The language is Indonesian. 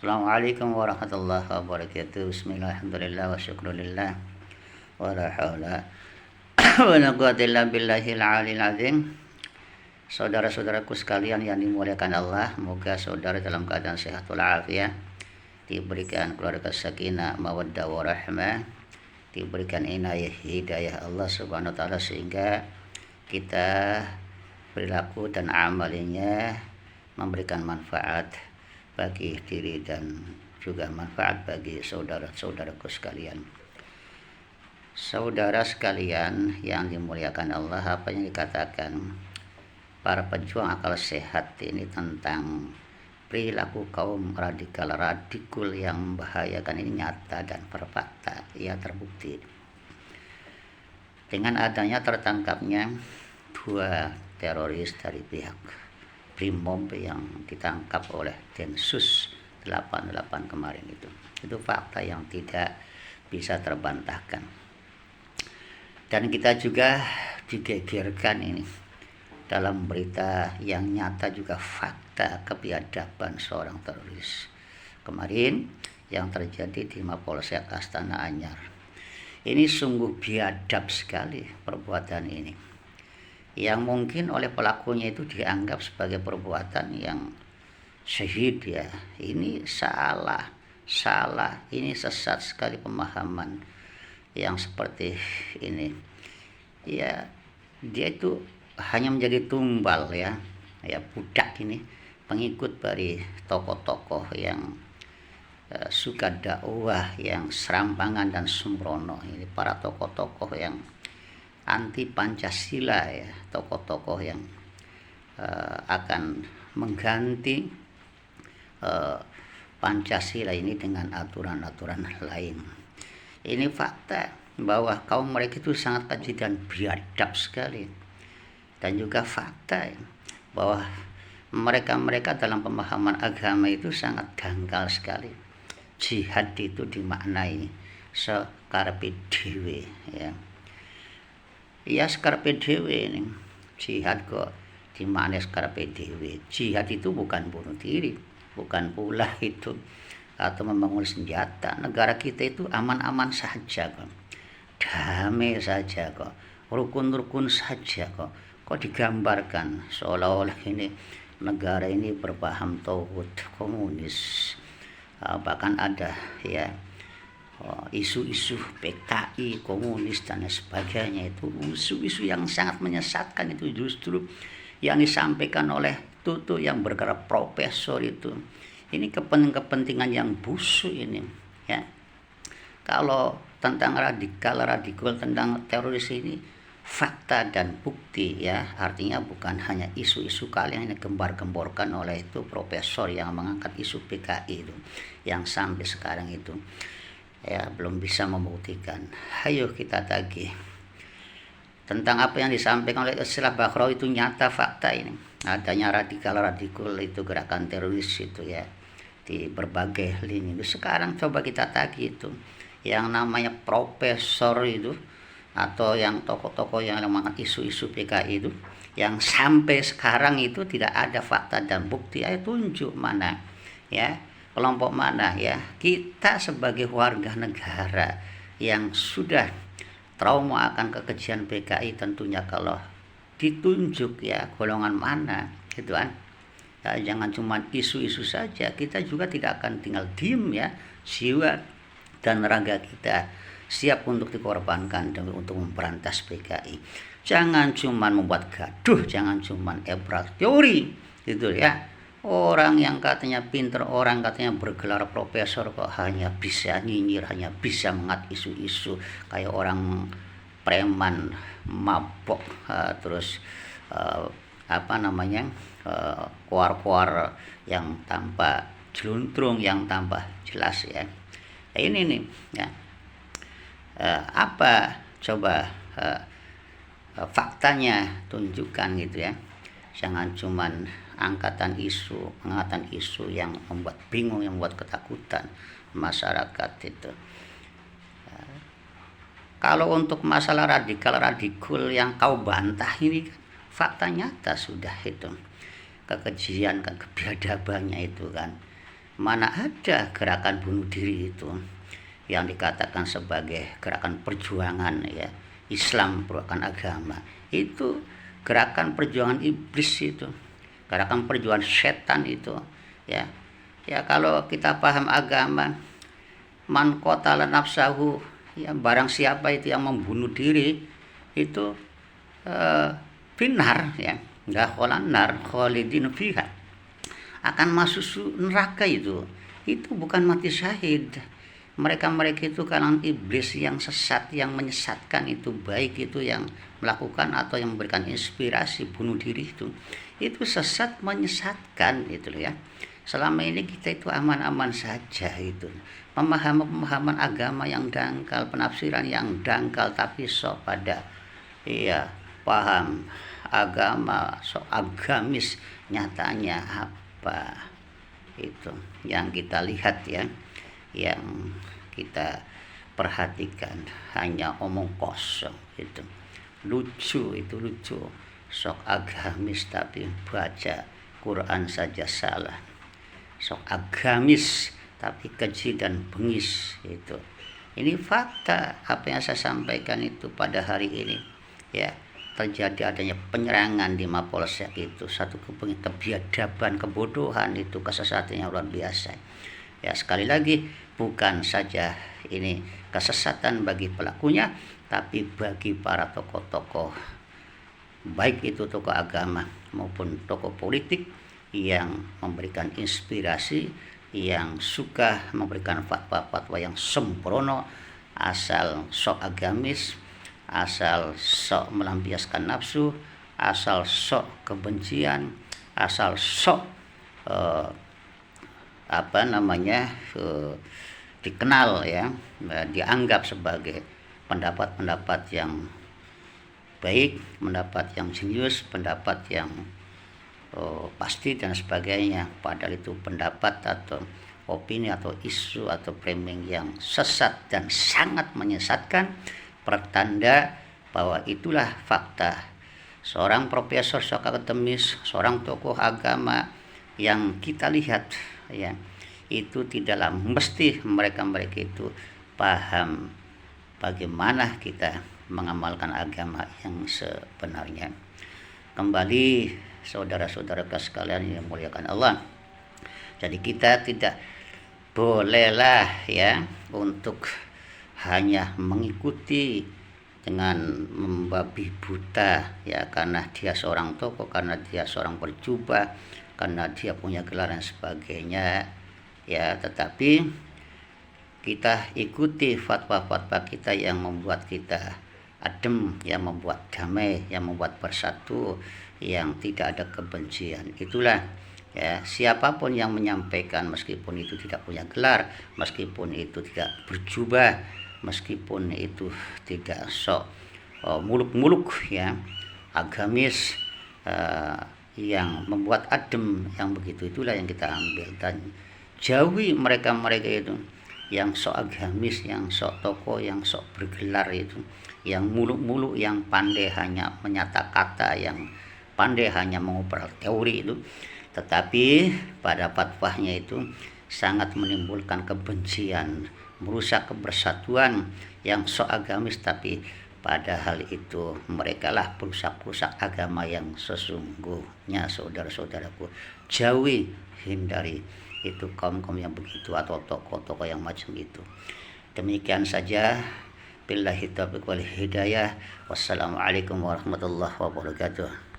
Assalamualaikum warahmatullahi wabarakatuh. Bismillah, alhamdulillah, wa syukrulillah, wa la hawla wa la quwwata illa billahil aliyil azim. Saudara-saudaraku sekalian yang dimuliakan Allah, moga saudara dalam keadaan sehat walafiat, diberikan keluarga sakinah, mawaddah warahmah, diberikan inayah hidayah Allah Subhanahu wa taala sehingga kita perilaku dan amalinya memberikan manfaat bagi diri dan juga manfaat bagi saudara-saudaraku sekalian. Saudara sekalian yang dimuliakan Allah, apa yang dikatakan para pejuang akal sehat ini tentang perilaku kaum radikul yang membahayakan ini nyata dan berfakta, ya terbukti. Dengan adanya tertangkapnya 2 teroris dari pihak Brimob yang ditangkap oleh Densus 88 kemarin itu fakta yang tidak bisa terbantahkan. Dan kita juga digegerkan ini dalam berita yang nyata juga fakta kebiadaban seorang teroris kemarin yang terjadi di Mapolsek Astana Anyar. Ini sungguh biadab sekali perbuatan ini, yang mungkin oleh pelakunya itu dianggap sebagai perbuatan yang syahid ya. Ini salah, ini sesat sekali pemahaman yang seperti ini. Ya, dia itu hanya menjadi tumbal ya budak ini, pengikut dari tokoh-tokoh yang suka dakwah yang serampangan dan sembrono. Ini para tokoh-tokoh yang anti Pancasila ya, tokoh-tokoh yang akan mengganti Pancasila ini dengan aturan-aturan lain. Ini fakta bahwa kaum mereka itu sangat keji dan biadab sekali, dan juga fakta bahwa mereka dalam pemahaman agama itu sangat dangkal sekali. Jihad itu dimaknai sekarepe dhewe ya. Ya sekarepe dhewe ini. Jihad kok dimana sekarepe dhewe. Jihad itu bukan bunuh diri, bukan pula itu atau membangun senjata. Negara kita itu aman-aman saja kok, damai saja kok, rukun-rukun saja kok. Kok digambarkan seolah-olah ini negara ini berpaham tauhid komunis. Bahkan ada ya isu-isu PKI, komunis dan sebagainya. Itu isu-isu yang sangat menyesatkan. Itu justru yang disampaikan oleh Tutu yang bergerak profesor itu. Ini kepentingan yang busuk ini ya. Kalau tentang radikal tentang teroris ini fakta dan bukti ya, artinya bukan hanya isu-isu kalian yang gembar-gemborkan oleh itu profesor yang mengangkat isu PKI itu, yang sampai sekarang itu ya belum bisa membuktikan. Ayo kita tagih tentang apa yang disampaikan oleh Istilah Bakhrawi itu nyata fakta ini. Adanya radikal itu gerakan teroris itu ya di berbagai lini itu. Sekarang coba kita tagih itu yang namanya profesor itu atau yang tokoh-tokoh yang mengangkat isu-isu PKI itu, yang sampai sekarang itu tidak ada fakta dan bukti. Ayo tunjuk mana ya, kelompok mana ya. Kita sebagai warga negara yang sudah trauma akan kekejian PKI, tentunya kalau ditunjuk ya golongan mana gitu kan ya, jangan cuma isu-isu saja. Kita juga tidak akan tinggal diem ya. Jiwa dan raga kita siap untuk dikorbankan demi untuk memberantas PKI. Jangan cuma membuat gaduh, jangan cuma ebrat teori gitu ya. Orang yang katanya pinter, orang katanya bergelar profesor kok hanya bisa nyinyir, hanya bisa mengat isu-isu kayak orang preman mabok, terus kuar-kuar yang tanpa jeluntrung, yang tanpa jelas ya. Ini nih ya. Apa coba faktanya, tunjukkan gitu ya. Jangan cuman angkatan isu yang membuat bingung, yang membuat ketakutan masyarakat itu. Kalau untuk masalah radikul yang kau bantah ini kan fakta nyata sudah itu, kekejian kan, kebiadabannya itu kan Mana ada gerakan bunuh diri itu yang dikatakan sebagai gerakan perjuangan ya. Islam merupakan agama. Itu gerakan perjuangan iblis itu. Gerakan perjuangan setan itu ya. Ya kalau kita paham agama, man qatala nafsahu, ya barang siapa itu yang membunuh diri itu finar ya, dakhalan nar khalidin fiha, akan masuk neraka. Itu bukan mati syahid. Mereka itu kalangan iblis yang sesat, yang menyesatkan itu, baik itu yang melakukan atau yang memberikan inspirasi bunuh diri itu sesat, menyesatkan itu ya. Selama ini kita itu aman-aman saja itu, pemahaman agama yang dangkal, penafsiran yang dangkal, tapi sok pada paham agama, sok agamis. Nyatanya apa itu yang kita lihat ya, yang kita perhatikan hanya omong kosong. Itu lucu, sok agamis tapi baca Quran saja salah. Sok agamis tapi keji dan bengis. Ini fakta apa yang saya sampaikan itu pada hari ini ya. Terjadi adanya penyerangan di Mapolsek itu, satu kebiadaban, kebodohan, itu kesesatan yang luar biasa ya. Sekali lagi, bukan saja ini kesesatan bagi pelakunya, tapi bagi para tokoh-tokoh, baik itu tokoh agama maupun tokoh politik yang memberikan inspirasi, yang suka memberikan fatwa-fatwa yang sembrono, asal sok agamis, asal sok melampiaskan nafsu, asal sok kebencian, asal sok dikenal ya, dianggap sebagai pendapat-pendapat yang baik, pendapat yang jenius, pendapat yang pasti dan sebagainya. Padahal itu pendapat atau opini atau isu atau framing yang sesat dan sangat menyesatkan, pertanda bahwa itulah fakta. Seorang profesor akademis, seorang tokoh agama yang kita lihat ya, itu tidaklah mesti mereka itu paham bagaimana kita mengamalkan agama yang sebenarnya. Kembali saudara-saudara sekalian yang dimuliakan Allah, jadi kita tidak bolehlah ya untuk hanya mengikuti dengan membabi buta ya, karena dia seorang tokoh, karena dia seorang berjubah, karena dia punya gelar dan sebagainya ya. Tetapi kita ikuti fatwa-fatwa kita yang membuat kita adem, yang membuat damai, yang membuat bersatu, yang tidak ada kebencian. Itulah ya, siapapun yang menyampaikan, meskipun itu tidak punya gelar, meskipun itu tidak berjubah, meskipun itu tidak sok muluk-muluk ya, agamis, yang membuat adem, yang begitu, itulah yang kita ambil. Dan jauhi mereka itu yang sok agamis, yang sok tokoh, yang sok bergelar itu, yang muluk-muluk, yang pandai hanya menyata kata, yang pandai hanya mengobrol teori itu, tetapi pada fatwanya itu sangat menimbulkan kebencian, merusak kebersatuan, yang sok agamis tapi padahal itu mereka lah perusak-perusak agama yang sesungguhnya. Saudara-saudaraku, jauhi, hindari itu kaum-kaum yang begitu atau tokoh-tokoh yang macam itu. Demikian saja, billahi taufiq wal hidayah. Wassalamualaikum warahmatullahi wabarakatuh.